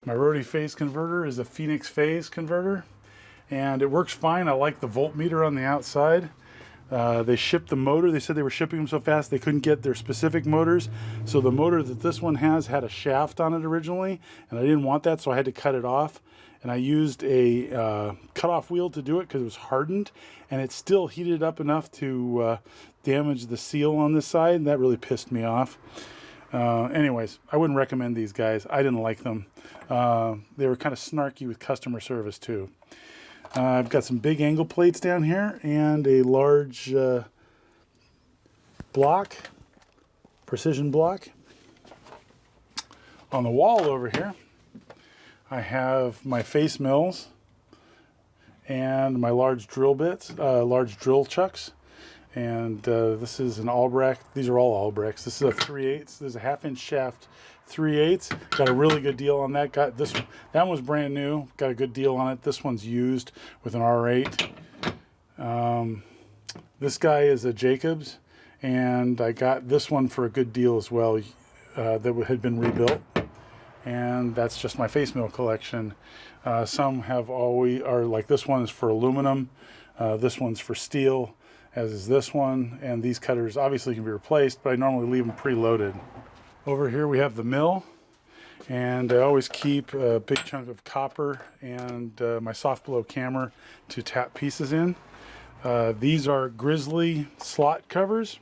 My rotary phase converter is a Phoenix phase converter, and it works fine. I like the voltmeter on the outside. They shipped the motor. They said they were shipping them so fast they couldn't get their specific motors. So the motor that this one has had a shaft on it originally, and I didn't want that, so I had to cut it off. And I used a cutoff wheel to do it because it was hardened, and it still heated up enough to damage the seal on this side, and that really pissed me off. Anyways, I wouldn't recommend these guys. I didn't like them. They were kind of snarky with customer service too. I've got some big angle plates down here and a large block, precision block. On the wall over here, I have my face mills and my large drill bits, large drill chucks. And this is an Albrecht. These are all Albrechts. This is a 3/8. There's a 1/2-inch shaft 3/8. Got a really good deal on that. Got this. That one was brand new. Got a good deal on it. This one's used with an R8. This guy is a Jacobs, and I got this one for a good deal as well. That had been rebuilt, and that's just my face mill collection. Some have always are like this one is for aluminum. This one's for steel, as is this one, and these cutters obviously can be replaced, but I normally leave them preloaded. Over here we have the mill, and I always keep a big chunk of copper and my soft blow camera to tap pieces in. These are Grizzly slot covers,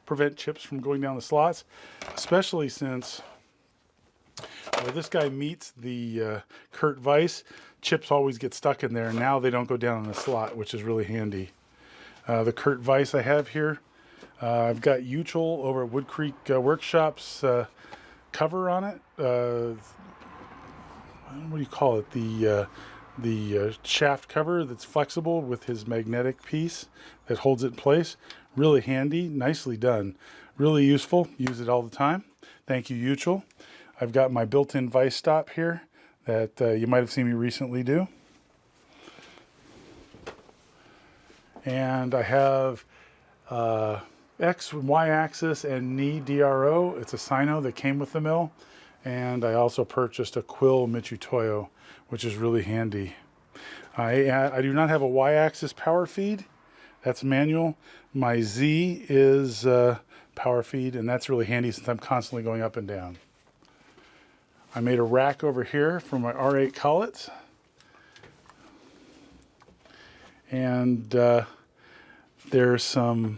prevent chips from going down the slots, especially since where this guy meets the Kurt Vise, chips always get stuck in there, and now they don't go down in the slot, which is really handy. The Kurt Vise I have here, I've got Uchel over at Wood Creek Workshops cover on it. What do you call it? The shaft cover that's flexible with his magnetic piece that holds it in place. Really handy, nicely done. Really useful, use it all the time. Thank you, Uchel. I've got my built-in vise stop here that you might have seen me recently do. And I have X and Y axis and knee DRO. It's a Sino that came with the mill. And I also purchased a Quill Michutoyo, which is really handy. I do not have a Y axis power feed. That's manual. My Z is power feed, and that's really handy since I'm constantly going up and down. I made a rack over here for my R8 collets. And there's some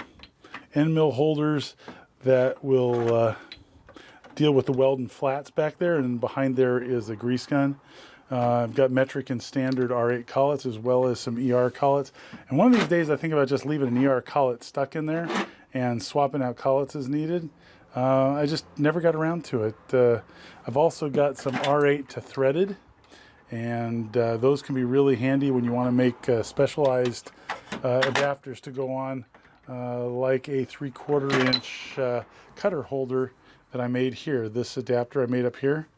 end mill holders that will deal with the weld and flats back there, and behind there is a grease gun. I've got metric and standard R8 collets as well as some ER collets. And one of these days I think about just leaving an ER collet stuck in there and swapping out collets as needed. I just never got around to it. I've also got some R8 to threaded, and those can be really handy when you want to make specialized adapters to go on, like a 3/4 inch cutter holder that I made here. This adapter I made up here,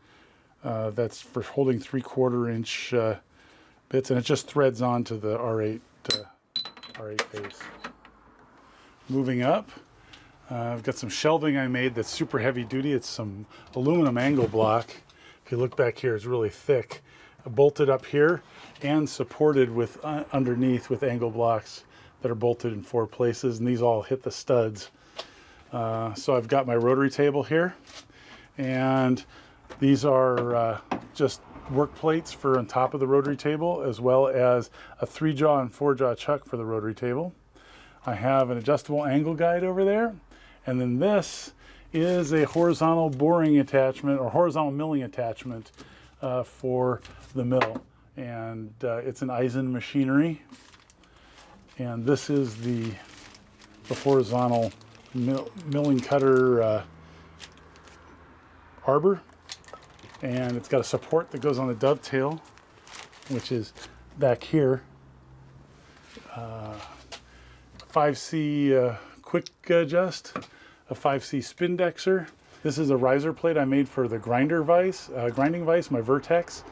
that's for holding 3/4 inch bits, and it just threads onto the R8 base. Moving up, I've got some shelving I made that's super heavy duty. It's some aluminum angle block. If you look back here, it's really thick. Bolted up here and supported with underneath with angle blocks that are bolted in 4 places, and these all hit the studs. So I've got my rotary table here, and these are just work plates for on top of the rotary table, as well as a 3-jaw and 4-jaw chuck for the rotary table. I have an adjustable angle guide over there, and then this is a horizontal boring attachment or horizontal milling attachment for the mill, and it's an Eisen machinery, and this is the horizontal milling cutter arbor, and it's got a support that goes on the dovetail, which is back here. 5C quick adjust, a 5C spindexer. This is a riser plate I made for the grinding vise, my Vertex,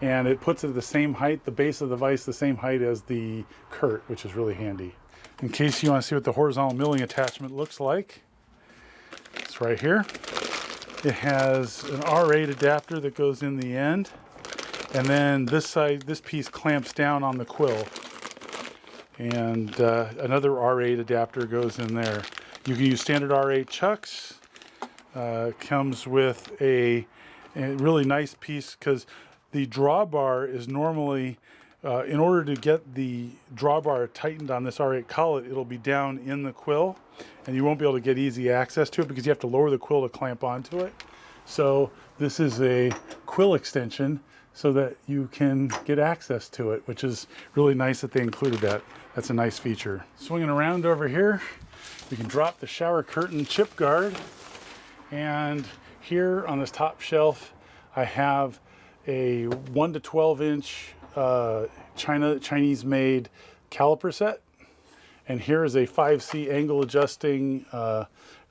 and it puts it at the same height, the base of the vise, the same height as the Kurt, which is really handy. In case you want to see what the horizontal milling attachment looks like, it's right here. It has an R8 adapter that goes in the end, and then this side, this piece clamps down on the quill, and another R8 adapter goes in there. You can use standard R8 chucks. Comes with a really nice piece, because the drawbar is normally, in order to get the drawbar tightened on this R8 collet, it'll be down in the quill, and you won't be able to get easy access to it because you have to lower the quill to clamp onto it. So this is a quill extension so that you can get access to it, which is really nice that they included that. That's a nice feature. Swinging around over here, we can drop the shower curtain chip guard. And here on this top shelf, I have a 1 to 12 inch Chinese made caliper set. And here is a 5C angle adjusting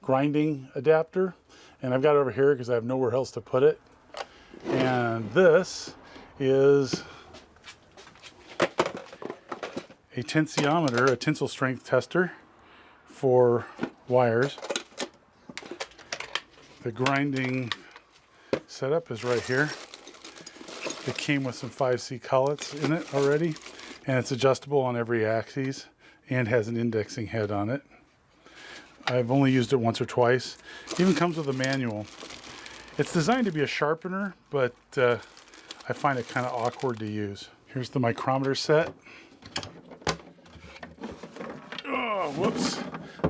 grinding adapter. And I've got it over here because I have nowhere else to put it. And this is a tensiometer, a tensile strength tester for wires. The grinding setup is right here. It came with some 5C collets in it already, and it's adjustable on every axis and has an indexing head on it. I've only used it once or twice. It even comes with a manual. It's designed to be a sharpener, but I find it kind of awkward to use. Here's the micrometer set. Oh, whoops.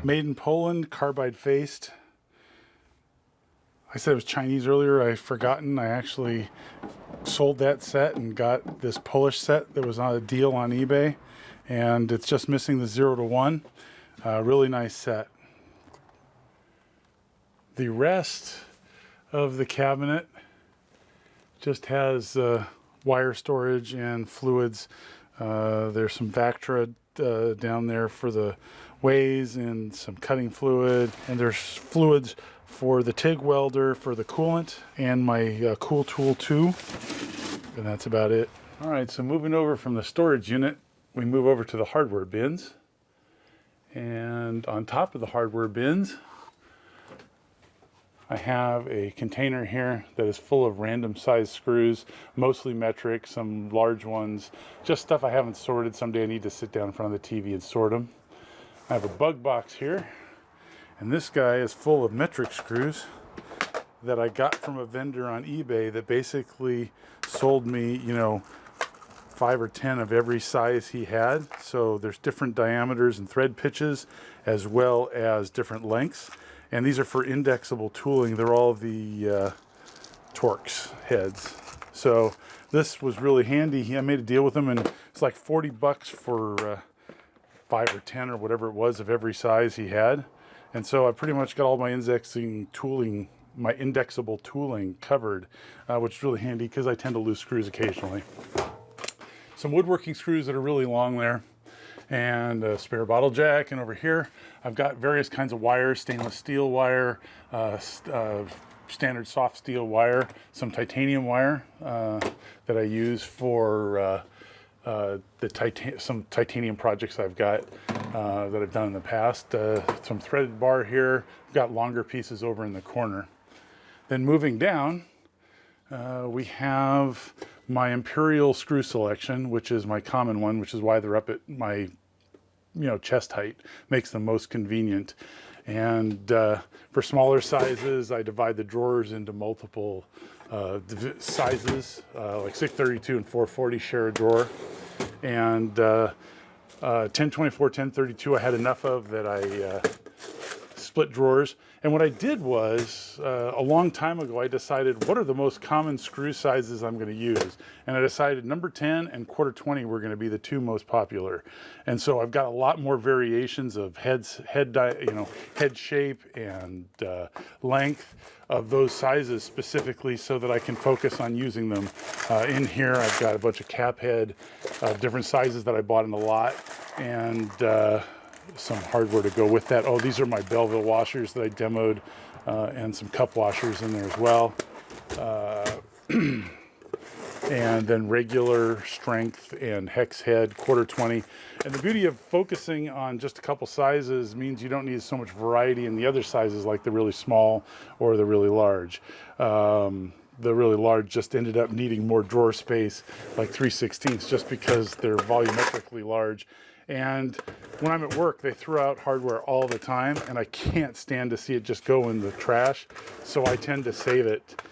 Made in Poland, carbide faced. I said it was Chinese earlier. I've forgotten. I actually sold that set and got this Polish set that was on a deal on eBay, and it's just missing the 0 to 1. Really nice set. The rest of the cabinet just has wire storage and fluids. There's some Vactra down there for the ways and some cutting fluid, and there's fluids for the TIG welder, for the coolant, and my Cool Tool 2, and that's about it. All right, so moving over from the storage unit, we move over to the hardware bins. And on top of the hardware bins, I have a container here that is full of random size screws, mostly metric, some large ones, just stuff I haven't sorted. Someday I need to sit down in front of the TV and sort them. I have a bug box here, and this guy is full of metric screws that I got from a vendor on eBay that basically sold me, 5 or 10 of every size he had. So there's different diameters and thread pitches, as well as different lengths. And these are for indexable tooling. They're all the Torx heads. So this was really handy. I made a deal with him, and it's like $40 for 5 or 10 or whatever it was of every size he had. And so I pretty much got all my indexing tooling, my indexable tooling covered, which is really handy because I tend to lose screws occasionally. Some woodworking screws that are really long there, and a spare bottle jack. And over here, I've got various kinds of wires, stainless steel wire, standard soft steel wire, some titanium wire that I use for some titanium projects I've got that I've done in the past. Some threaded bar here. I've got longer pieces over in the corner. Then moving down, we have my Imperial screw selection, which is my common one, which is why they're up at my chest height. Makes them most convenient. And for smaller sizes, I divide the drawers into multiple sizes, like 632 and 440 share a drawer. And 1024, 1032 I had enough of that I split drawers. And what I did was, a long time ago, I decided what are the most common screw sizes I'm going to use. And I decided number 10 and quarter 20 were going to be the two most popular. And so I've got a lot more variations of head shape and length of those sizes specifically so that I can focus on using them. In here, I've got a bunch of cap head of different sizes that I bought in a lot, and some hardware to go with that. Oh, these are my Belleville washers that I demoed, and some cup washers in there as well. and then regular strength and hex head, 1/4 20. And the beauty of focusing on just a couple sizes means you don't need so much variety in the other sizes, like the really small or the really large. The really large just ended up needing more drawer space, like 3/16, just because they're volumetrically large. And when I'm at work, they throw out hardware all the time, and I can't stand to see it just go in the trash, so I tend to save it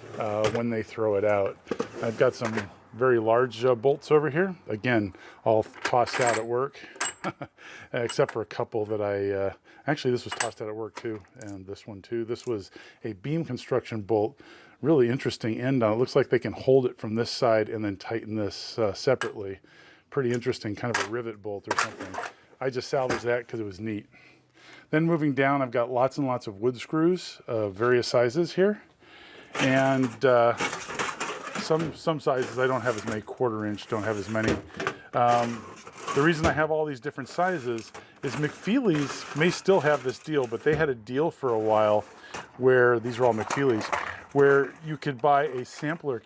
when they throw it out. I've got some very large bolts over here. Again, all tossed out at work, except for a couple that actually this was tossed out at work too, and this one too. This was a beam construction bolt. Really interesting end on it. Looks like they can hold it from this side and then tighten this separately. Pretty interesting, kind of a rivet bolt or something. I just salvaged that because it was neat. Then moving down, I've got lots and lots of wood screws of various sizes here. And some sizes I don't have as many, 1/4 inch, don't have as many. The reason I have all these different sizes is McFeely's may still have this deal, but they had a deal for a while where, these are all McFeely's, where you could buy a sampler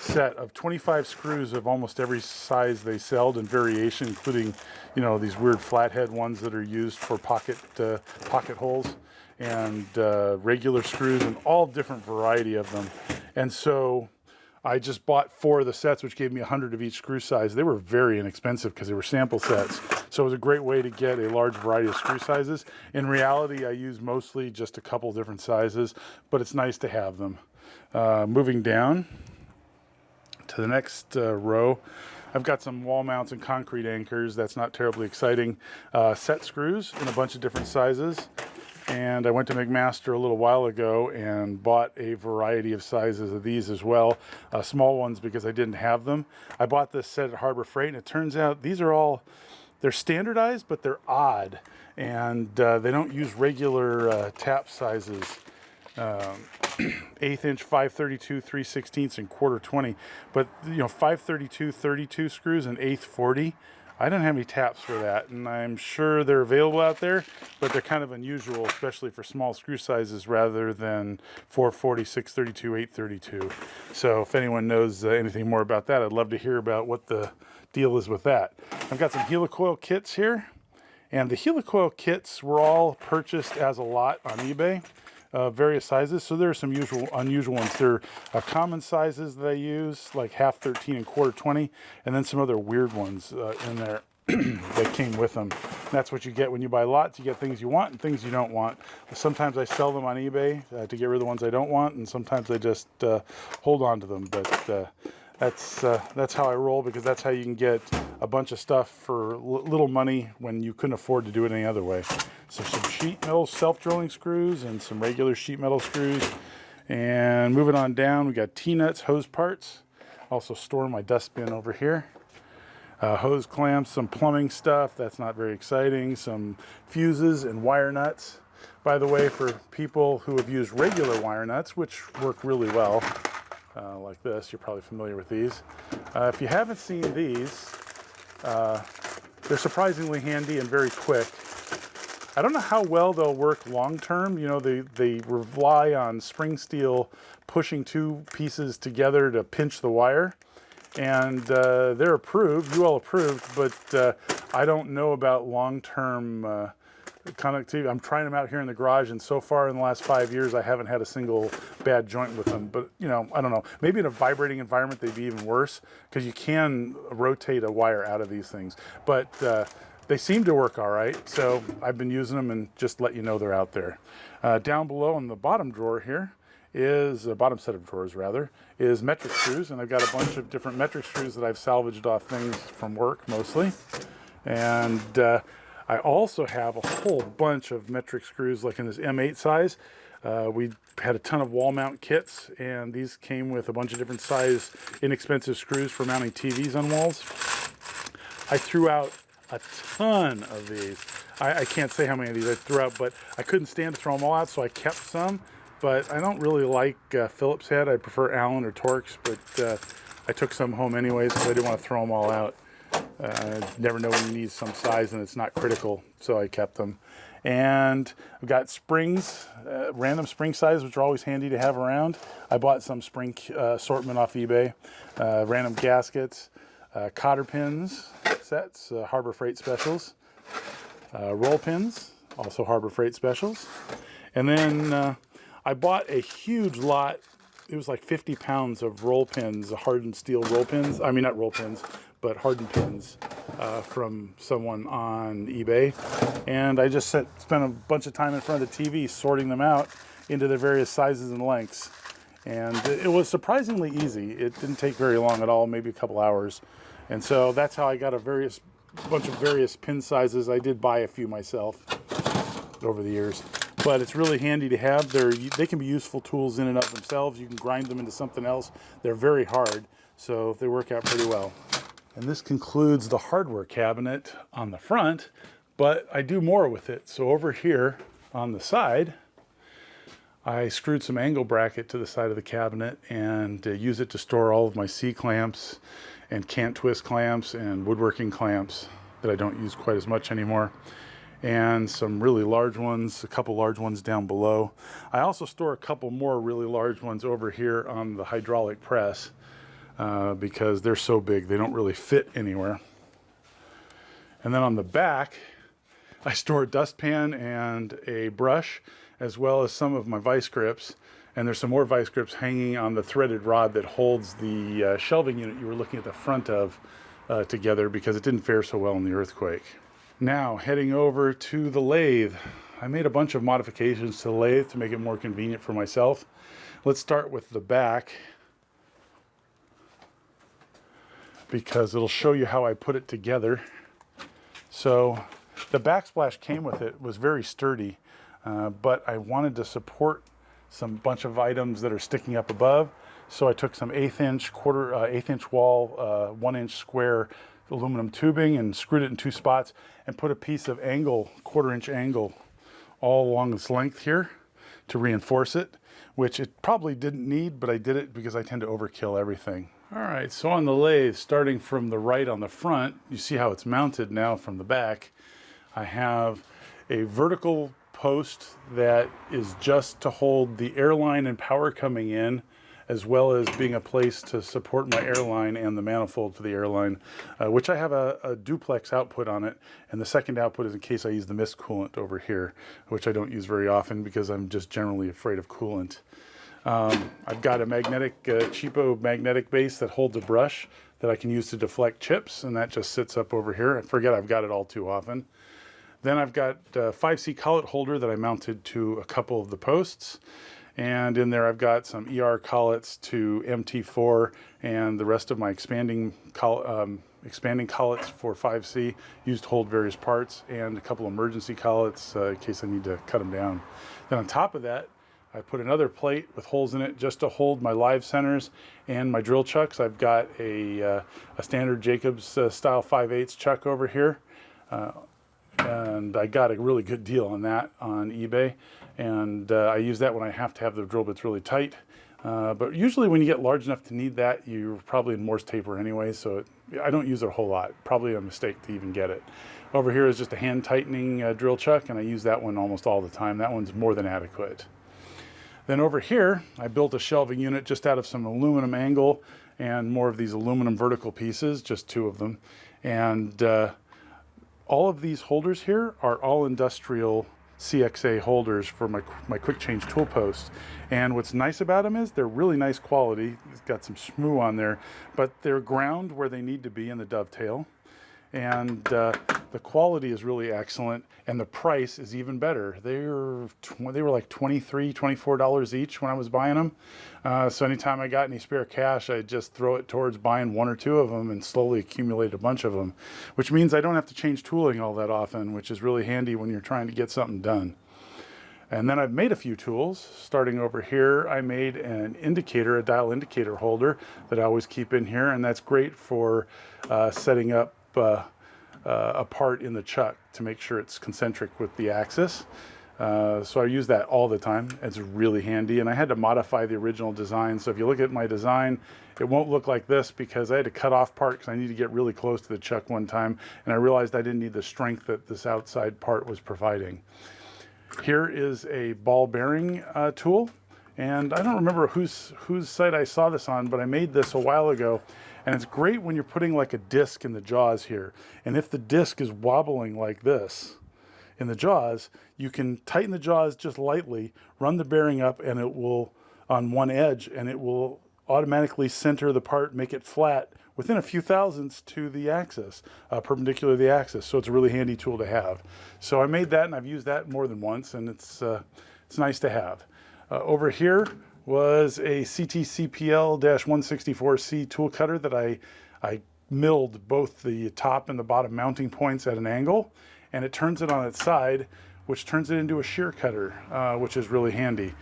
set of 25 screws of almost every size they sold in variation, including, you know, these weird flathead ones that are used for pocket holes, and regular screws, and all different variety of them. And so I just bought 4 of the sets, which gave me 100 of each screw size. They were very inexpensive because they were sample sets. So it was a great way to get a large variety of screw sizes. In reality, I use mostly just a couple different sizes, but it's nice to have them. Moving down to the next row, I've got some wall mounts and concrete anchors. That's not terribly exciting. Set screws in a bunch of different sizes. And I went to McMaster a little while ago and bought a variety of sizes of these as well. Small ones because I didn't have them. I bought this set at Harbor Freight, and it turns out these are all, they're standardized, but they're odd. And they don't use regular tap sizes. 1/8 inch, 5/32, 3/16, and 1/4 20. But, you know, 5/32, 32 screws and 1/8 40. I don't have any taps for that, and I'm sure they're available out there, but they're kind of unusual, especially for small screw sizes rather than 440, 632, 832. So if anyone knows anything more about that, I'd love to hear about what the deal is with that. I've got some helicoil kits here, and the helicoil kits were all purchased as a lot on eBay. Various sizes, so there are some unusual ones. There are common sizes that I use, like 1/2 13 and 1/4 20, and then some other weird ones in there that came with them. That's what you get when you buy lots. You get things you want and things you don't want. Sometimes I sell them on eBay to get rid of the ones I don't want, and sometimes I just hold on to them. But that's how I roll, because that's how you can get a bunch of stuff for little money when you couldn't afford to do it any other way. So some sheet metal self-drilling screws and some regular sheet metal screws. And moving on down, we got T-nuts, hose parts. Also store my dustbin over here. Hose clamps, some plumbing stuff. That's not very exciting. Some fuses and wire nuts. By the way, for people who have used regular wire nuts, which work really well, like this, you're probably familiar with these. If you haven't seen these, they're surprisingly handy and very quick. I don't know how well they'll work long term. You know, they rely on spring steel pushing 2 pieces together to pinch the wire. And they're approved, UL approved, but I don't know about long-term connectivity. I'm trying them out here in the garage, and so far in the last 5 years, I haven't had a single bad joint with them. But, you know, I don't know. Maybe in a vibrating environment, they'd be even worse, because you can rotate a wire out of these things. But they seem to work all right, so I've been using them and just let you know they're out there. Down below in the bottom drawer here is, a bottom set of drawers rather, is metric screws, and I've got a bunch of different metric screws that I've salvaged off things from work mostly. And I also have a whole bunch of metric screws like in this M8 size. We had a ton of wall mount kits, and these came with a bunch of different size inexpensive screws for mounting TVs on walls. I threw out a ton of these. I can't say how many of these I threw out, but I couldn't stand to throw them all out, so I kept some. But I don't really like Phillips head. I prefer Allen or Torx, but I took some home anyways because I didn't want to throw them all out. Never know when you need some size and it's not critical, so I kept them. And I've got springs, random spring sizes, which are always handy to have around. I bought some spring assortment off eBay, random gaskets, cotter pins sets, Harbor Freight specials, roll pins, also Harbor Freight specials. And then I bought a huge lot. It was like 50 pounds of roll pins, hardened steel roll pins. I mean, not roll pins, but hardened pins from someone on eBay. And I just spent a bunch of time in front of the TV sorting them out into their various sizes and lengths. And it was surprisingly easy. It didn't take very long at all, maybe a couple hours. And so that's how I got a bunch of various pin sizes. I did buy a few myself over the years. But it's really handy to have. They can be useful tools in and of themselves. You can grind them into something else. They're very hard, so they work out pretty well. And this concludes the hardware cabinet on the front, but I do more with it. So over here on the side, I screwed some angle bracket to the side of the cabinet and use it to store all of my C-clamps and cant twist clamps and woodworking clamps that I don't use quite as much anymore. And some really large ones, a couple large ones down below. I also store a couple more really large ones over here on the hydraulic press because they're so big they don't really fit anywhere. And then on the back, I store a dustpan and a brush, as well as some of my vice grips. And there's some more vice grips hanging on the threaded rod that holds the shelving unit you were looking at the front of together, because it didn't fare so well in the earthquake. Now, heading over to the lathe. I made a bunch of modifications to the lathe to make it more convenient for myself. Let's start with the back, because it'll show you how I put it together. So the backsplash came with it, was very sturdy, but I wanted to support some bunch of items that are sticking up above. So I took some 1/8 inch wall, 1 inch square aluminum tubing and screwed it in 2 spots and put a piece of angle, 1/4 inch angle, all along this length here to reinforce it, which it probably didn't need, but I did it because I tend to overkill everything. All right, so on the lathe, starting from the right on the front, you see how it's mounted now from the back. I have a vertical post that is just to hold the airline and power coming in, as well as being a place to support my airline and the manifold for the airline, which I have a duplex output on it. And the second output is in case I use the mist coolant over here, which I don't use very often because I'm just generally afraid of coolant. I've got a magnetic, cheapo magnetic base that holds a brush that I can use to deflect chips, and that just sits up over here. I forget I've got it all too often. Then I've got a 5C collet holder that I mounted to a couple of the posts. And in there I've got some ER collets to MT4 and the rest of my expanding collets for 5C used to hold various parts, and a couple emergency collets in case I need to cut them down. Then on top of that, I put another plate with holes in it just to hold my live centers and my drill chucks. I've got a standard Jacobs style 5/8 chuck over here. And I got a really good deal on that on eBay. And I use that when I have to have the drill bits really tight. But usually when you get large enough to need that, you're probably in Morse taper anyway, so I don't use it a whole lot. Probably a mistake to even get it. Over here is just a hand tightening drill chuck, and I use that one almost all the time. That one's more than adequate. Then over here, I built a shelving unit just out of some aluminum angle and more of these aluminum vertical pieces, just 2 of them. And all of these holders here are all industrial CXA holders for my quick change tool posts. And what's nice about them is they're really nice quality. It's got some schmoo on there, but they're ground where they need to be in the dovetail. And the quality is really excellent, and the price is even better. They were like $23, $24 each when I was buying them. So anytime I got any spare cash, I'd just throw it towards buying 1 or 2 of them and slowly accumulate a bunch of them, which means I don't have to change tooling all that often, which is really handy when you're trying to get something done. And then I've made a few tools. Starting over here, I made an indicator, a dial indicator holder that I always keep in here, and that's great for setting up a part in the chuck to make sure it's concentric with the axis. So I use that all the time. It's really handy, and I had to modify the original design. So if you look at my design, it won't look like this because I had to cut off part because I need to get really close to the chuck one time, and I realized I didn't need the strength that this outside part was providing. Here is a ball bearing tool, and I don't remember whose site I saw this on, but I made this a while ago, and it's great when you're putting like a disc in the jaws here. And if the disc is wobbling like this in the jaws, you can tighten the jaws just lightly, run the bearing up, and it will, on one edge, and it will automatically center the part, make it flat within a few thousandths to the axis, perpendicular to the axis. So it's a really handy tool to have. So I made that, and I've used that more than once, and it's nice to have. Over here was a CTCPL-164C tool cutter that I milled both the top and the bottom mounting points at an angle, and it turns it on its side, which turns it into a shear cutter, which is really handy.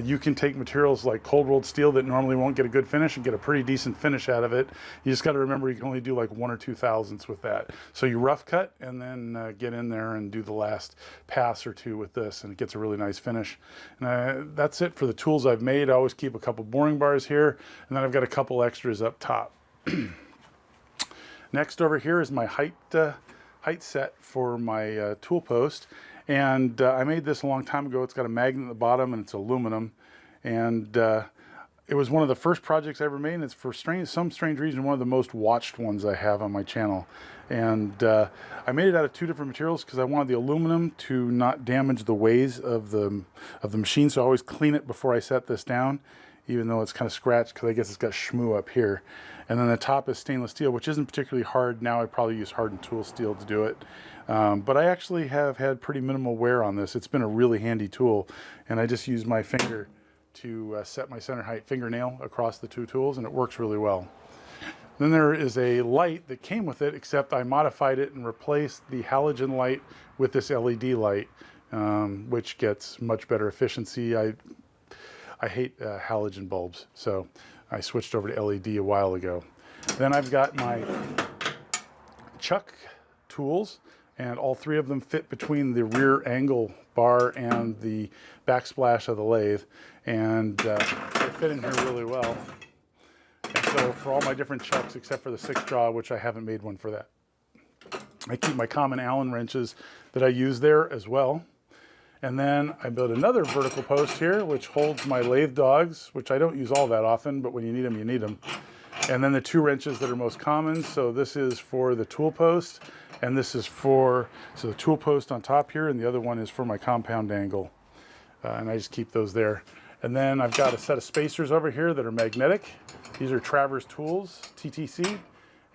You can take materials like cold rolled steel that normally won't get a good finish and get a pretty decent finish out of it. You just got to remember you can only do like 1 or 2 thousandths with that. So you rough cut and then get in there and do the last pass or two with this, and it gets a really nice finish. And that's it for the tools I've made. I always keep a couple boring bars here, and then I've got a couple extras up top. Next over here is my height set for my tool post, and I made this a long time ago. It's got a magnet at the bottom and it's aluminum, and it was one of the first projects I ever made, and it's for some strange reason one of the most watched ones I have on my channel. And I made it out of 2 different materials because I wanted the aluminum to not damage the ways of the machine, so I always clean it before I set this down, even though it's kind of scratched because I guess it's got shmoo up here. And then the top is stainless steel, which isn't particularly hard. Now I probably use hardened tool steel to do it. But I actually have had pretty minimal wear on this. It's been a really handy tool, and I just use my finger to set my center height fingernail across the 2 tools, and it works really well. Then there is a light that came with it, except I modified it and replaced the halogen light with this LED light, which gets much better efficiency. I hate halogen bulbs, so I switched over to LED a while ago. Then I've got my chuck tools, and all 3 of them fit between the rear angle bar and the backsplash of the lathe, and they fit in here really well. And so for all my different chucks, except for the 6-jaw, which I haven't made one for that, I keep my common Allen wrenches that I use there as well. And then I built another vertical post here, which holds my lathe dogs, which I don't use all that often, but when you need them, you need them. And then the 2 wrenches that are most common. So this is for the tool post, and this is for, so the tool post on top here, and the other one is for my compound angle. And I just keep those there. And then I've got a set of spacers over here that are magnetic. These are Travers Tools, TTC,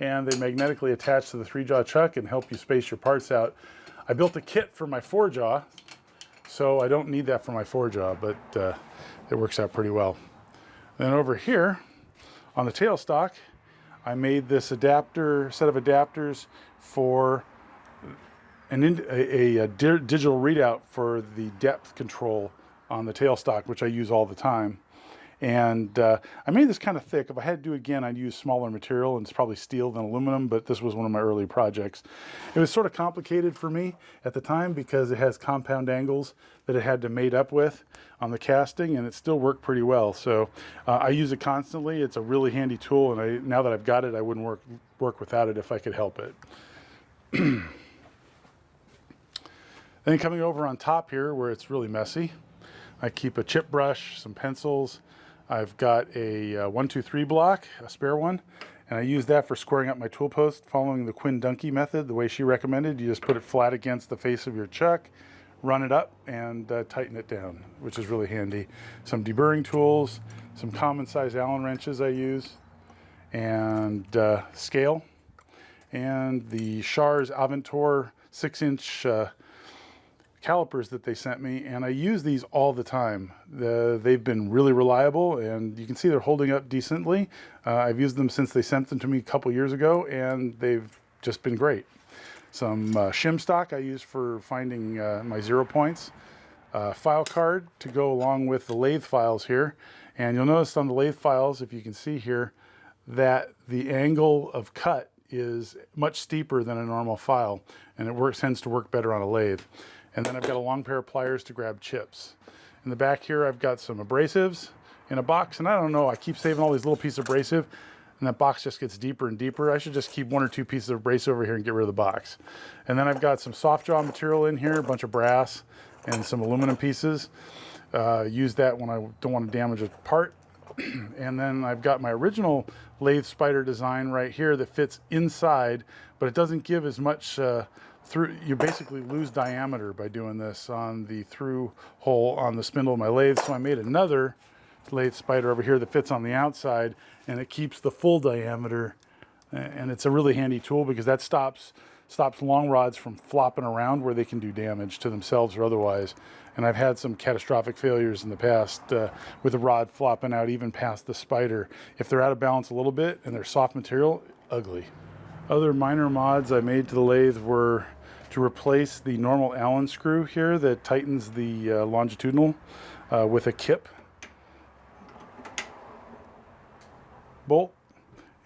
and they magnetically attach to the 3-jaw chuck and help you space your parts out. I built a kit for my 4-jaw, so I don't need that for my 4-jaw, but it works out pretty well. Then over here on the tailstock, I made this set of adapters for a digital readout for the depth control on the tailstock, which I use all the time. And I made this kind of thick. If I had to do it again, I'd use smaller material, and it's probably steel than aluminum, but this was one of my early projects. It was sort of complicated for me at the time because it has compound angles that it had to mate up with on the casting, and it still worked pretty well. So I use it constantly. It's a really handy tool, and now that I've got it, I wouldn't work without it if I could help it. Then coming over on top here where it's really messy, I keep a chip brush, some pencils. I've got a 1-2-3 block, a spare one, and I use that for squaring up my tool post following the Quinn Dunkey method, the way she recommended. You just put it flat against the face of your chuck, run it up, and tighten it down, which is really handy. Some deburring tools, some common size Allen wrenches I use, and scale, and the Schar's Aventor 6-inch calipers that they sent me, and I use these all the time. They've been really reliable, and you can see they're holding up decently. I've used them since they sent them to me a couple years ago, and they've just been great. Some shim stock I use for finding my 0 points. File card to go along with the lathe files here, and you'll notice on the lathe files, if you can see here, that the angle of cut is much steeper than a normal file, and it tends to work better on a lathe. And then I've got a long pair of pliers to grab chips. In the back here, I've got some abrasives in a box, and I don't know, I keep saving all these little pieces of abrasive, and that box just gets deeper and deeper. I should just keep 1 or 2 pieces of abrasive over here and get rid of the box. And then I've got some soft jaw material in here, a bunch of brass and some aluminum pieces. Use that when I don't want to damage a part. And then I've got my original lathe spider design right here that fits inside, but it doesn't give as much through. You basically lose diameter by doing this on the through hole on the spindle of my lathe. So I made another lathe spider over here that fits on the outside, and it keeps the full diameter. And it's a really handy tool because that stops long rods from flopping around where they can do damage to themselves or otherwise. And I've had some catastrophic failures in the past with the rod flopping out even past the spider. If they're out of balance a little bit and they're soft material, ugly. Other minor mods I made to the lathe were to replace the normal Allen screw here that tightens the longitudinal with a kip bolt.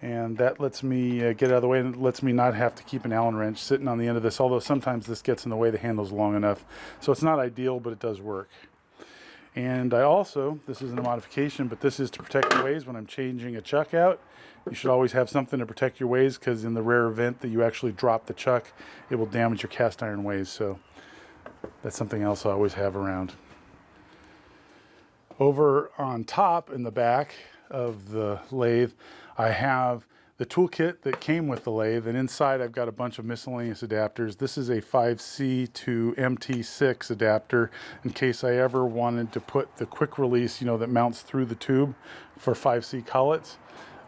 And that lets me get out of the way, and lets me not have to keep an Allen wrench sitting on the end of this, although sometimes this gets in the way, the handle's long enough. So it's not ideal, but it does work. And I also, this isn't a modification, but this is to protect the ways when I'm changing a chuck out. You should always have something to protect your ways, because in the rare event that you actually drop the chuck, it will damage your cast iron ways. So that's something else I always have around. Over on top in the back of the lathe, I have the toolkit that came with the lathe, and inside I've got a bunch of miscellaneous adapters. This is a 5C to MT6 adapter in case I ever wanted to put the quick release, you know, that mounts through the tube for 5C collets.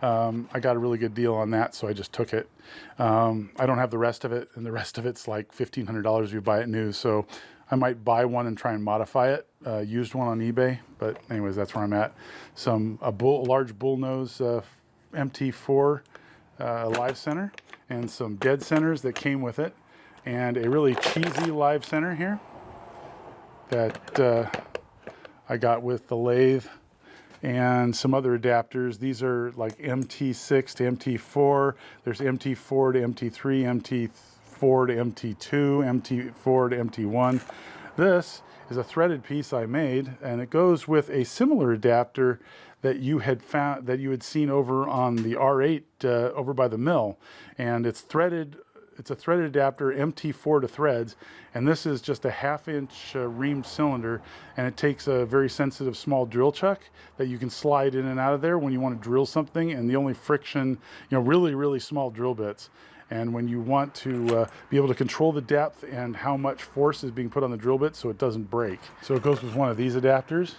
I got a really good deal on that, so I just took it. I don't have the rest of it, and the rest of it's like $1,500 if you buy it new, so I might buy one and try and modify it, used one on eBay, but anyways, that's where I'm at. A large bullnose MT4 live center, and some dead centers that came with it, and a really cheesy live center here that I got with the lathe, and some other adapters. These are like MT6 to MT4. There's MT4 to MT3, MT4 to MT2, MT4 to MT1. This is a threaded piece I made, and it goes with a similar adapter that you had found, that you had seen over on the R8 over by the mill, and it's threaded. It's a threaded adapter, MT4 to threads, and this is just a 1/2-inch reamed cylinder, and it takes a very sensitive small drill chuck that you can slide in and out of there when you want to drill something, and the only friction, you know, really small drill bits. And when you want to be able to control the depth and how much force is being put on the drill bit so it doesn't break. So it goes with one of these adapters,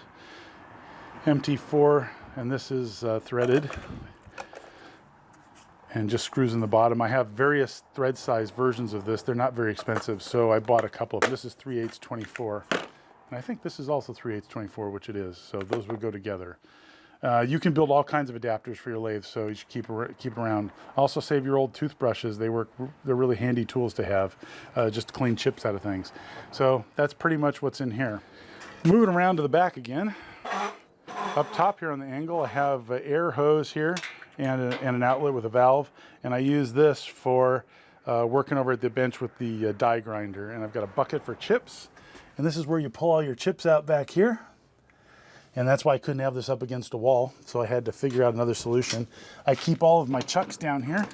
MT4, and this is threaded and just screws in the bottom. I have various thread size versions of this. They're not very expensive, so I bought a couple of them. This is 3/8 24, and I think this is also 3/8 24, which it is, so those would go together. You can build all kinds of adapters for your lathe, so you should keep around. Also save your old toothbrushes. They're really handy tools to have, just to clean chips out of things. So that's pretty much what's in here. Moving around to the back again. Up top here on the angle, I have an air hose here and an outlet with a valve, and I use this for working over at the bench with the die grinder. And I've got a bucket for chips, and this is where you pull all your chips out back here. And that's why I couldn't have this up against a wall, so I had to figure out another solution. I keep all of my chucks down here.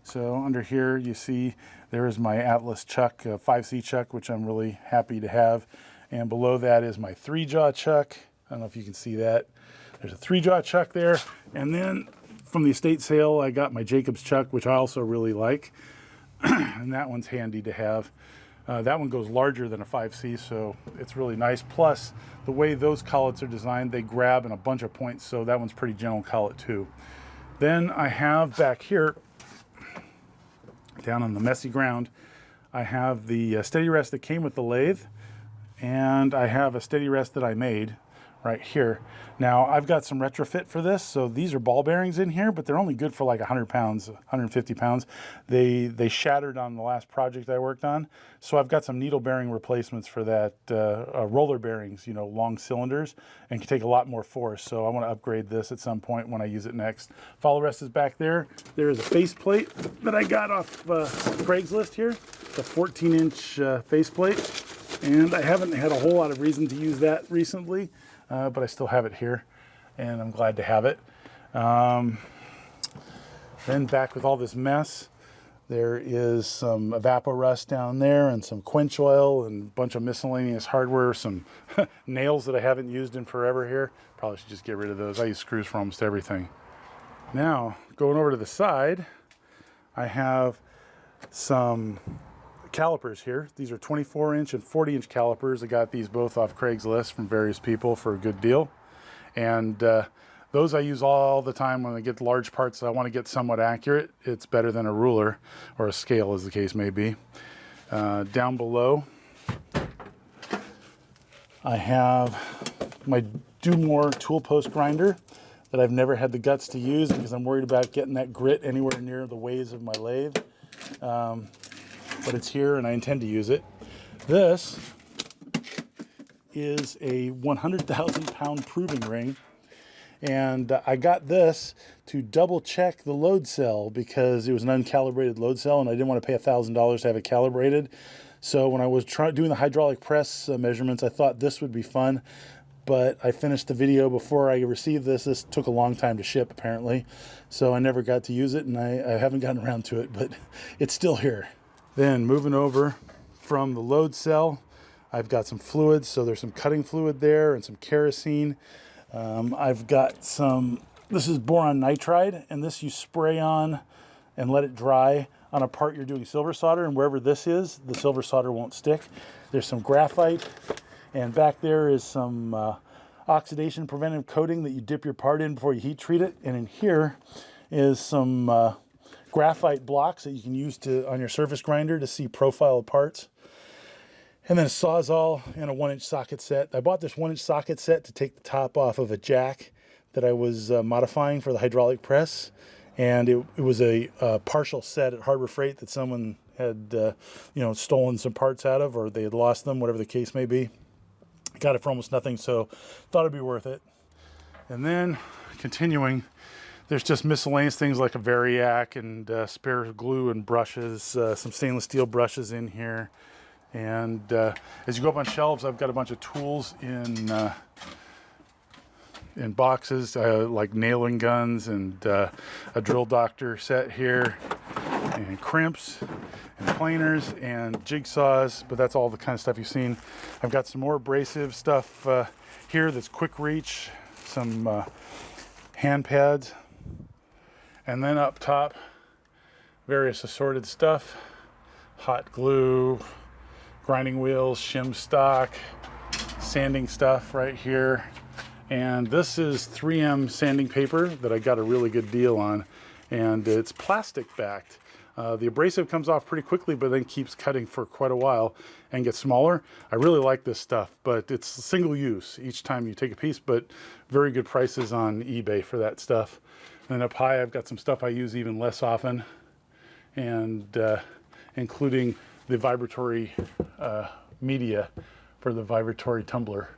So under here, you see there is my Atlas chuck, 5C chuck, which I'm really happy to have. And below that is my 3-jaw chuck. I don't know if you can see that. There's a 3-jaw chuck there. And then from the estate sale, I got my Jacobs chuck, which I also really like. And that one's handy to have. That one goes larger than a 5C, so it's really nice. Plus, the way those collets are designed, they grab in a bunch of points, so that one's pretty gentle collet too. Then I have back here, down on the messy ground, I have the steady rest that came with the lathe, and I have a steady rest that I made right here. Now, I've got some retrofit for this, so these are ball bearings in here, but they're only good for like 100 pounds, 150 pounds. They shattered on the last project I worked on, so I've got some needle bearing replacements for that, roller bearings, you know, long cylinders, and can take a lot more force, so I want to upgrade this at some point when I use it next. Follow rest is back there. There is a faceplate that I got off Craigslist here, the 14-inch faceplate. And I haven't had a whole lot of reason to use that recently, but I still have it here, and I'm glad to have it. Then back with all this mess, there is some evaporust down there and some quench oil and a bunch of miscellaneous hardware, some nails that I haven't used in forever here. Probably should just get rid of those. I use screws for almost everything. Now, going over to the side, I have some calipers here. These are 24-inch and 40-inch calipers. I got these both off Craigslist from various people for a good deal. And those I use all the time when I get large parts that I want to get somewhat accurate. It's better than a ruler or a scale, as the case may be. Down below, I have my Do More tool post grinder that I've never had the guts to use because I'm worried about getting that grit anywhere near the ways of my lathe. But it's here and I intend to use it. This is a 100,000 pound proving ring. And I got this to double check the load cell because it was an uncalibrated load cell and I didn't want to pay $1,000 to have it calibrated. So when I was doing the hydraulic press measurements, I thought this would be fun. But I finished the video before I received this. This took a long time to ship apparently. So I never got to use it and I haven't gotten around to it, but it's still here. Then moving over from the load cell, I've got some fluids. So there's some cutting fluid there and some kerosene. I've got some, this is boron nitride, and this you spray on and let it dry on a part you're doing silver solder, and wherever this is, the silver solder won't stick. There's some graphite, and back there is some oxidation preventive coating that you dip your part in before you heat treat it, and in here is some graphite blocks that you can use on your surface grinder to see profile of parts. And then a Sawzall and a 1-inch socket set. I bought this 1-inch socket set to take the top off of a jack that I was modifying for the hydraulic press. And it was a partial set at Harbor Freight that someone had stolen some parts out of, or they had lost them, whatever the case may be. Got it for almost nothing, so thought it'd be worth it. And then continuing, there's just miscellaneous things like a Variac and spare glue and brushes, some stainless steel brushes in here. And as you go up on shelves, I've got a bunch of tools in boxes, like nailing guns and a drill doctor set here, and crimps and planers and jigsaws, but that's all the kind of stuff you've seen. I've got some more abrasive stuff here that's quick reach, some hand pads, and then up top, various assorted stuff, hot glue, grinding wheels, shim stock, sanding stuff right here. And this is 3M sanding paper that I got a really good deal on, and it's plastic backed. The abrasive comes off pretty quickly, but then keeps cutting for quite a while and gets smaller. I really like this stuff, but it's single use each time you take a piece, but very good prices on eBay for that stuff. And then up high, I've got some stuff I use even less often, and including the vibratory media for the vibratory tumbler.